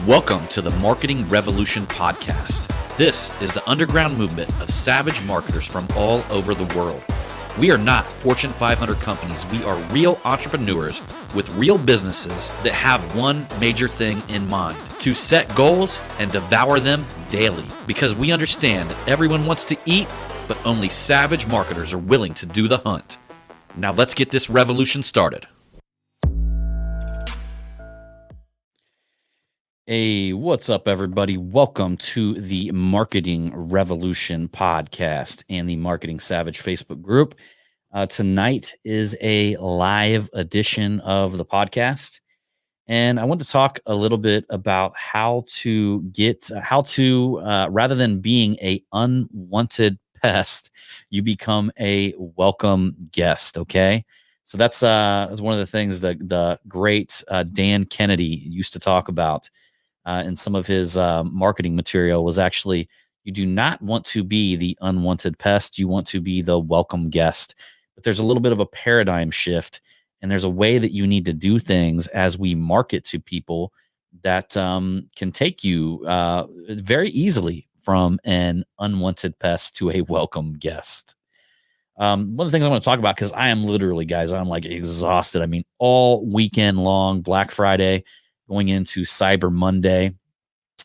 Welcome to the Marketing Revolution podcast. This is the underground movement of savage marketers from all over the world. We are not Fortune 500 companies. We are real entrepreneurs with real businesses that have one major thing in mind: to set goals and devour them daily. Because we understand that everyone wants to eat, but only savage marketers are willing to do the hunt. Now let's get this revolution started. Hey, what's up, everybody? Welcome to the Marketing Revolution podcast and the Marketing Savage Facebook group. Tonight is a live edition of the podcast, and I want to talk a little bit about how to rather than being a unwanted pest, you become a welcome guest. Okay. So that's one of the things that the great Dan Kennedy used to talk about in some of his marketing material. Was actually, you do not want to be the unwanted pest. You want to be the welcome guest. But there's a little bit of a paradigm shift, and there's a way that you need to do things as we market to people that can take you very easily from an unwanted pest to a welcome guest. One of the things I want to talk about, because I am literally, guys, I'm like exhausted. I mean, all weekend long, Black Friday, going into Cyber Monday,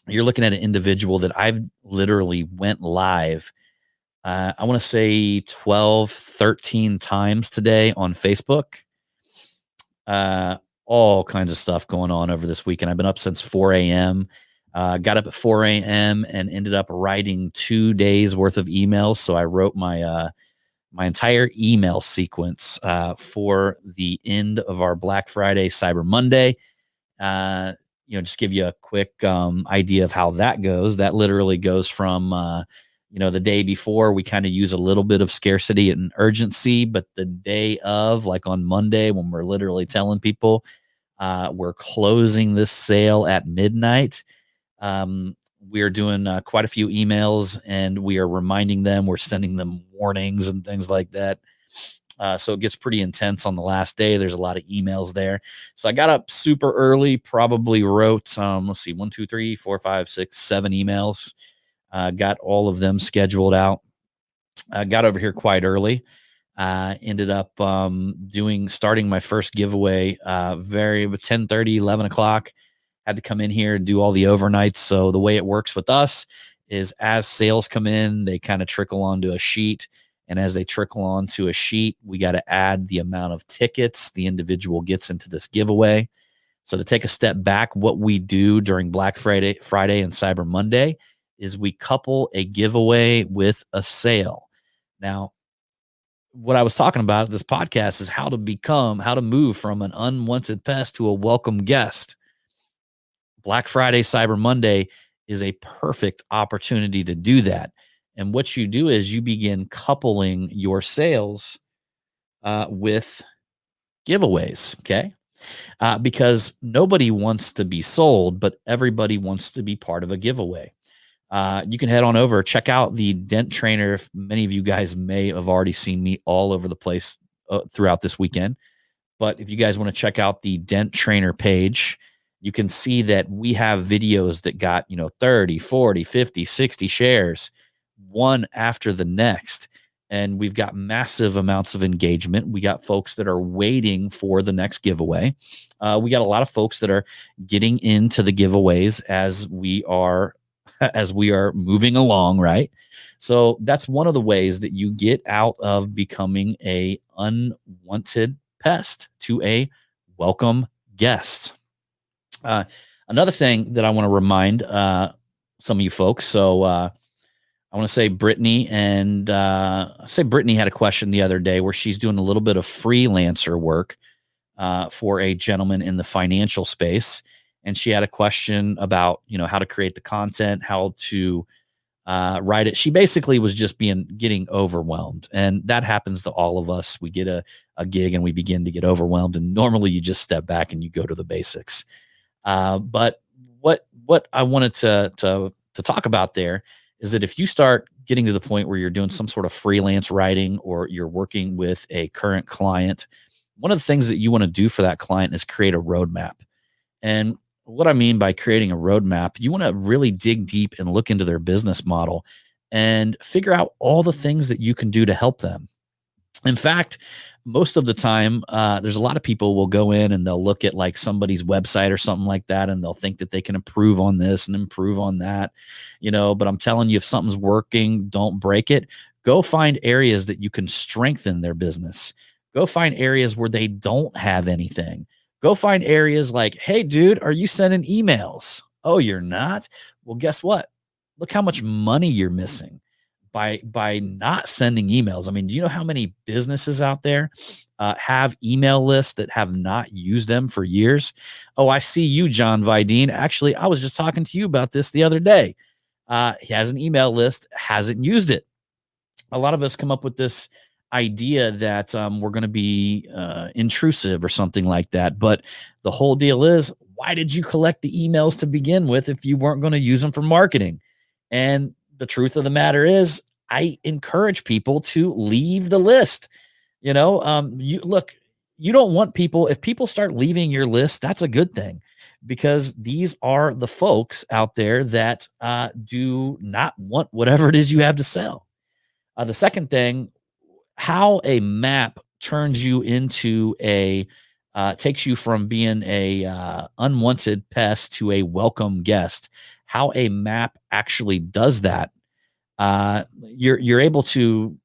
you're looking at an individual that I've literally went live, I want to say 12, 13 times today on Facebook. All kinds of stuff going on over this weekend. I've been up since 4 a.m. Got up at 4 a.m. and ended up writing 2 days worth of emails. So I wrote my entire email sequence for the end of our Black Friday, Cyber Monday. Just give you a quick idea of how that goes. That literally goes from, the day before, we kind of use a little bit of scarcity and urgency, but the day of, like on Monday, when we're literally telling people we're closing this sale at midnight, we are doing quite a few emails, and we are reminding them, we're sending them warnings and things like that. So it gets pretty intense on the last day. There's a lot of emails there. So I got up super early, probably wrote, 1, 2, 3, 4, 5, 6, 7 emails. Got all of them scheduled out. Got over here quite early. Ended up starting my first giveaway 10:30, 11 o'clock. Had to come in here and do all the overnights. So the way it works with us is, as sales come in, they kind of trickle onto a sheet. And as they trickle onto a sheet, we got to add the amount of tickets the individual gets into this giveaway. So to take a step back, what we do during Black Friday and Cyber Monday is we couple a giveaway with a sale. Now, what I was talking about in this podcast is how to move from an unwanted pest to a welcome guest. Black Friday, Cyber Monday is a perfect opportunity to do that. And what you do is you begin coupling your sales with giveaways, okay? Because nobody wants to be sold, but everybody wants to be part of a giveaway. You can head on over, check out the Dent Trainer. Many of you guys may have already seen me all over the place throughout this weekend. But if you guys want to check out the Dent Trainer page, you can see that we have videos that got 30, 40, 50, 60 shares, one after the next. And we've got massive amounts of engagement. We got folks that are waiting for the next giveaway. We got a lot of folks that are getting into the giveaways as we are moving along, right? So that's one of the ways that you get out of becoming a unwanted pest to a welcome guest. Another thing that I want to remind some of you folks. So I want to say Brittany had a question the other day where she's doing a little bit of freelancer work for a gentleman in the financial space. And she had a question about, how to create the content, how to write it. She basically was just getting overwhelmed. And that happens to all of us. We get a gig and we begin to get overwhelmed. And normally you just step back and you go to the basics. But what I wanted to talk about there is that if you start getting to the point where you're doing some sort of freelance writing, or you're working with a current client, one of the things that you want to do for that client is create a roadmap. And What I mean by creating a roadmap, you want to really dig deep and look into their business model and figure out all the things that you can do to help them. In fact, most of the time, there's a lot of people will go in and they'll look at like somebody's website or something like that, and they'll think that they can improve on this and improve on that, But I'm telling you, if something's working, don't break it. Go find areas that you can strengthen their business. Go find areas where they don't have anything. Go find areas like, hey, dude, are you sending emails? Oh, you're not? Well, guess what? Look how much money you're missing by not sending emails. I mean, do you know how many businesses out there have email lists that have not used them for years? Oh, I see you, John Vidine. Actually, I was just talking to you about this the other day. He has an email list, hasn't used it. A lot of us come up with this idea that we're going to be intrusive or something like that. But the whole deal is, why did you collect the emails to begin with if you weren't going to use them for marketing? And the truth of the matter is, I encourage people to leave the list. You look, you don't want people, if people start leaving your list, that's a good thing, because these are the folks out there that do not want whatever it is you have to sell. The second thing, how a map turns you into takes you from being a unwanted pest to a welcome guest. How a map actually does that. You're able to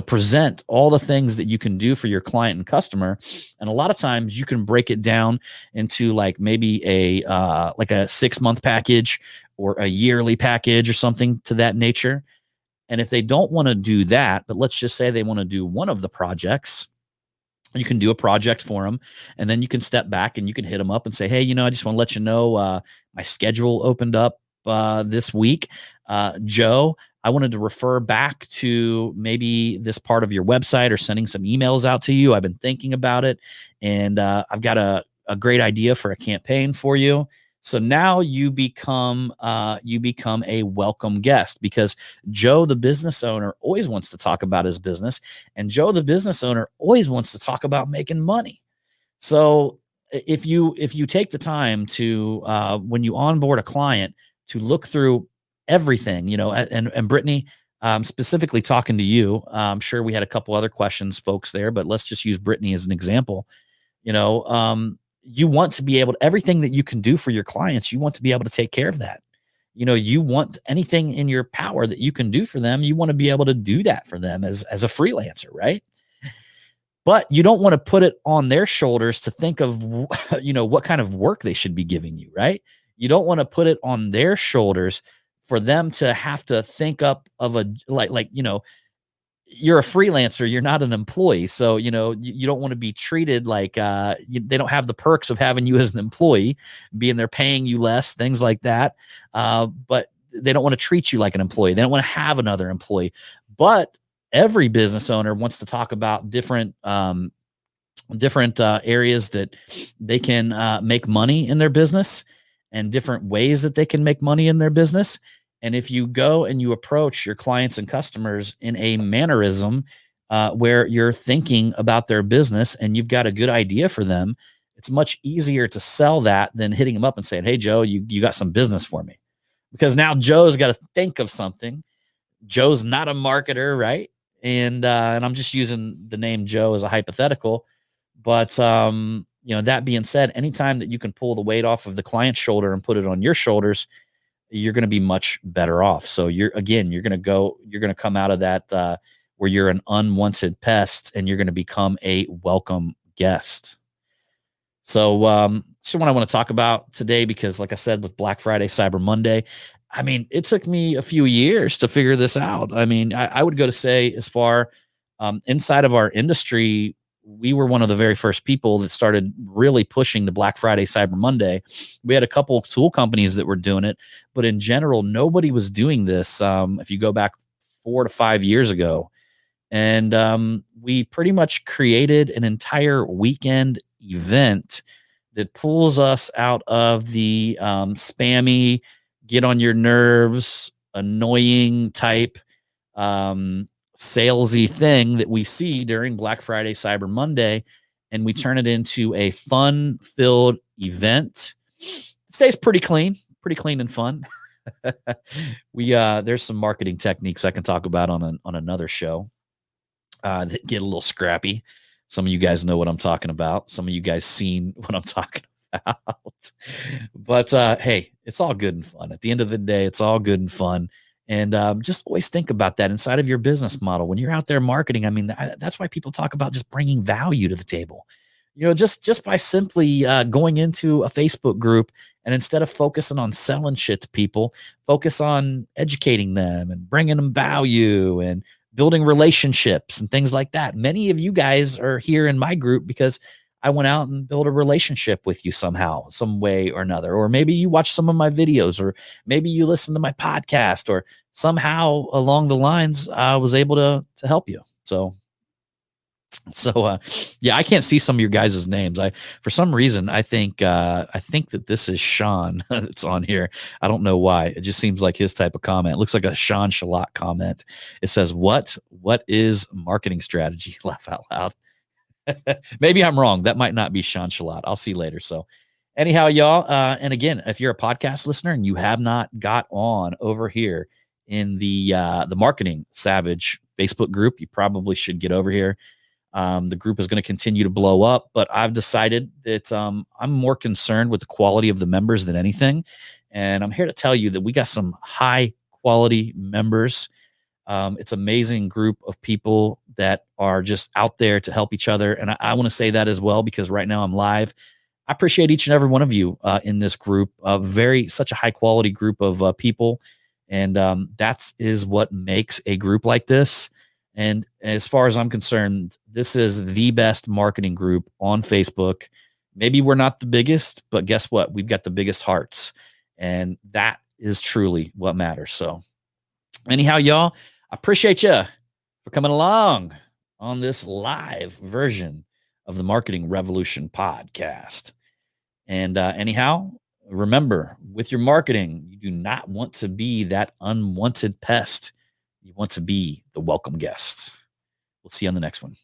present all the things that you can do for your client and customer, and a lot of times you can break it down into like maybe a 6-month package or a yearly package or something to that nature. And if they don't want to do that, but let's just say they want to do one of the projects, you can do a project for them, and then you can step back and you can hit them up and say, hey, I just want to let you know my schedule opened up this week. Joe, I wanted to refer back to maybe this part of your website or sending some emails out to you. I've been thinking about it, and I've got a great idea for a campaign for you. So now you become a welcome guest, because Joe, the business owner, always wants to talk about his business, and Joe, the business owner, always wants to talk about making money. So if you take the time to when you onboard a client, to look through everything, and Brittany, specifically talking to you, I'm sure we had a couple other questions, folks there, but let's just use Brittany as an example. You know, you want to be able to, everything that you can do for your clients, you want to be able to take care of that. You want anything in your power that you can do for them, you want to be able to do that for them as a freelancer, right? But you don't want to put it on their shoulders to think of what kind of work they should be giving you, right? You don't want to put it on their shoulders for them to have to think up of a you're a freelancer, you're not an employee. So, you don't want to be treated like they don't have the perks of having you as an employee, being they're paying you less, things like that. But they don't want to treat you like an employee. They don't want to have another employee. But every business owner wants to talk about different areas that they can make money in their business, and different ways that they can make money in their business. And if you go and you approach your clients and customers in a mannerism where you're thinking about their business and you've got a good idea for them, it's much easier to sell that than hitting them up and saying, hey, Joe, you got some business for me. Because now Joe's got to think of something. Joe's not a marketer, right? And I'm just using the name Joe as a hypothetical. But that being said, anytime that you can pull the weight off of the client's shoulder and put it on your shoulders, you're going to be much better off. So you're going to come out of that where you're an unwanted pest, and you're going to become a welcome guest. So what I want to talk about today, because like I said, with Black Friday, Cyber Monday, I mean, it took me a few years to figure this out. I mean, I would go to say, as far inside of our industry, we were one of the very first people that started really pushing the Black Friday, Cyber Monday. We had a couple of tool companies that were doing it, but in general, nobody was doing this. If you go back 4 to 5 years ago, and we pretty much created an entire weekend event that pulls us out of the spammy, get on your nerves, annoying type salesy thing that we see during Black Friday, Cyber Monday, and we turn it into a fun-filled event. It's stays pretty clean and fun. There's some marketing techniques I can talk about on another show that get a little scrappy. Some of you guys know what I'm talking about. Some of you guys seen what I'm talking about. But hey, it's all good and fun. At the end of the day, it's all good and fun. And just always think about that inside of your business model when you're out there marketing. I mean, that's why people talk about just bringing value to the table. Just by simply going into a Facebook group and instead of focusing on selling shit to people, focus on educating them and bringing them value and building relationships and things like that. Many of you guys are here in my group because I went out and built a relationship with you somehow, some way or another. Or maybe you watch some of my videos, or maybe you listen to my podcast, or somehow along the lines, I was able to help you. So yeah, I can't see some of your guys' names. For some reason I think that this is Sean that's on here. I don't know why. It just seems like his type of comment. It looks like a Sean Shalot comment. It says, What is marketing strategy? Laugh out loud. Maybe I'm wrong. That might not be Sean Shalot. I'll see later. So anyhow, y'all, and again, if you're a podcast listener and you have not got on over here in the Marketing Savage Facebook group, you probably should get over here. The group is going to continue to blow up, but I've decided that I'm more concerned with the quality of the members than anything. And I'm here to tell you that we got some high quality members. It's an amazing group of people that are just out there to help each other. And I want to say that as well, because right now I'm live. I appreciate each and every one of you in this group, such a high quality group of people. And that is what makes a group like this. And as far as I'm concerned, this is the best marketing group on Facebook. Maybe we're not the biggest, but guess what? We've got the biggest hearts. And that is truly what matters. So anyhow, y'all, I appreciate you for coming along on this live version of the Marketing Revolution podcast. And anyhow, remember, with your marketing, you do not want to be that unwanted pest. You want to be the welcome guest. We'll see you on the next one.